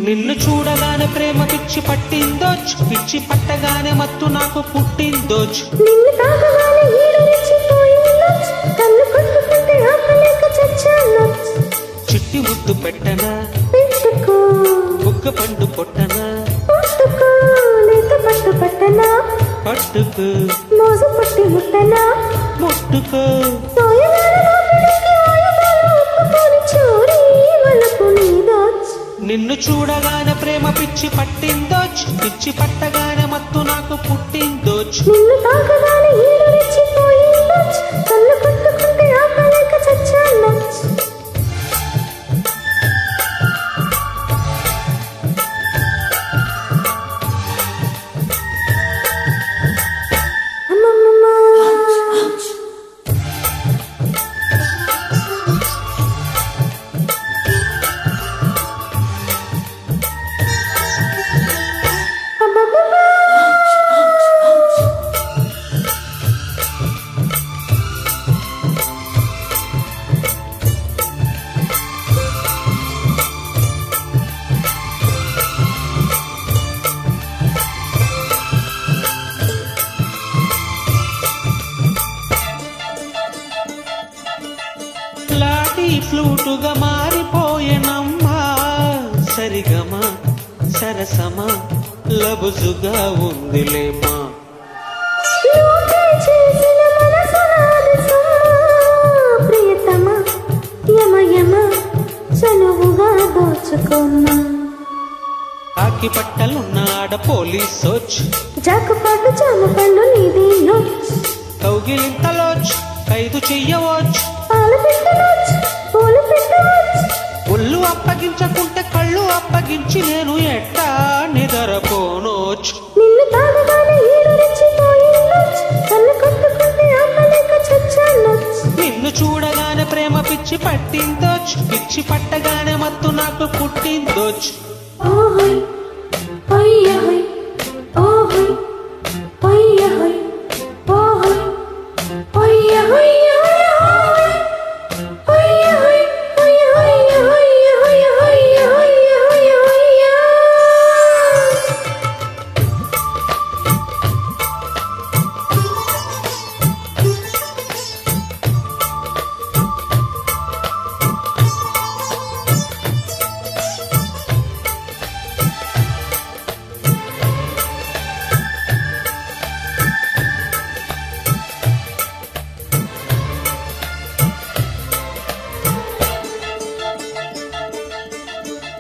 నిన్ను చూడగానే ప్రేమ పిచ్చి పట్టిందోచ్, పిచ్చి పట్టగానే మత్తు నాకు పుట్టిందోచ్. నిన్ను తాగగానే ఈడు రెచ్చిపోయిందోచ్, కన్ను కొట్టుకుంటే ఆపలేక చచ్చానోచ్. చిట్టి ముద్దు పెట్టనా పెట్టుకో, బుగ్గ పండు కొట్టనా పట్టుకో, లేత పట్టు పట్టనా పట్టుకు, మోజు పట్టి ముట్టనా ముట్టుకో. నిన్ను చూడగానే ప్రేమ పిచ్చి పట్టిందోచ్, పిచ్చి పట్టగానే మత్తు నాకు పుట్టిందోచ్. నిన్ను తాగగానే ఈడు రెచ్చిపోయిందోచ్, కన్ను కొట్టుకుంటే ఆపలేక చచ్చానోచ్. లాటి ఫ్లూటుగా మారిపోయేనమ్మా, సరిగమా సరసమా లబుజుగా ఉందిలేమా. ప్రియతమా యమ యమ చనువుగా దోచుకున్నా, కాకి పట్టలున్న ఆడ పోలీసోచ్, జాకుపాటు జామపండు నీది నోచ్. కౌగిలింతలోచ్ ఖైదు చెయ్యవోచ్, పాలు పెట్టవోచ్, పూలు పెట్టవోచ్. ఒళ్ళు అప్పగించకుంటే కళ్ళు అప్పగించి నేను ఎట్టా నిద్రపోనోచ్. నిన్ను తాగగానే ఈడు రెచ్చిపోయిందోచ్, కన్ను కొట్టుకుంటే ఆపలేక చచ్చానోచ్. నిన్ను చూడగానే ప్రేమ పిచ్చి పట్టిందోచ్, పిచ్చి పట్టగానే మత్తు నాకు పుట్టిందోచ్. ఓహోయ్ ఓయ్య హోయ్, ఓహోయ్ ఓయ్య హోయ్, ఓహోయ్ ఓయ్య హోయ్య హోయ్, ఓయ్య హోయ్ ఓయ్య హోయ్య హోయ్య హోయ్య హోయ్య హోయ్య హోయ్య హోయ్య.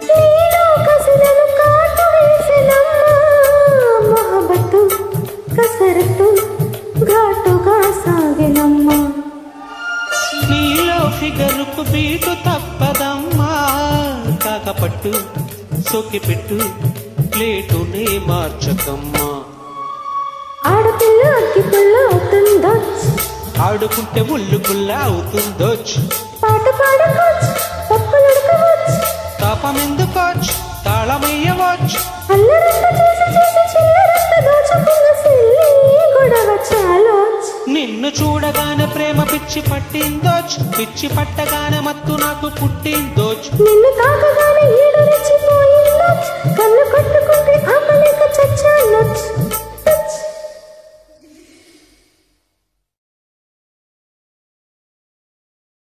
నీలో కసరను కాటు వేసెనమ్మా, మొహబత్తు కసరత్తు ఘాటుగా సాగెనమ్మా. నీలో ఫిగరుకు బీటు తప్పదమ్మా, కాకపట్టు సోకి పెట్టు ప్లేటునే మార్చకమ్మా. ఆడపిల్ల అగ్గి పుల్ల అవుతుందోచ్, ఆడుకుంటే ముళ్ళు పుల్ల అవుతుందోచ్. పాట పాడుకోచ్, పప్పులుడకవోచ్, తాపమెందుకోచ్ తాళమయ్యవోచ్. అల్లరంతా చేసి చిల్లరంతా దోచుకున్న సిల్లి గొడవ చాలోచ్. నిన్ను చూడగానే ప్రేమ పిచ్చి పట్టిందోచ్, పిచ్చి పట్టగానే మత్తు నాకు పుట్టిందోచ్. నిన్ను తాగగానే ఈడు రెచ్చిపోయిందోచ్, కన్ను కొట్టుకుంటే ఆపలేక చచ్చానోచ్.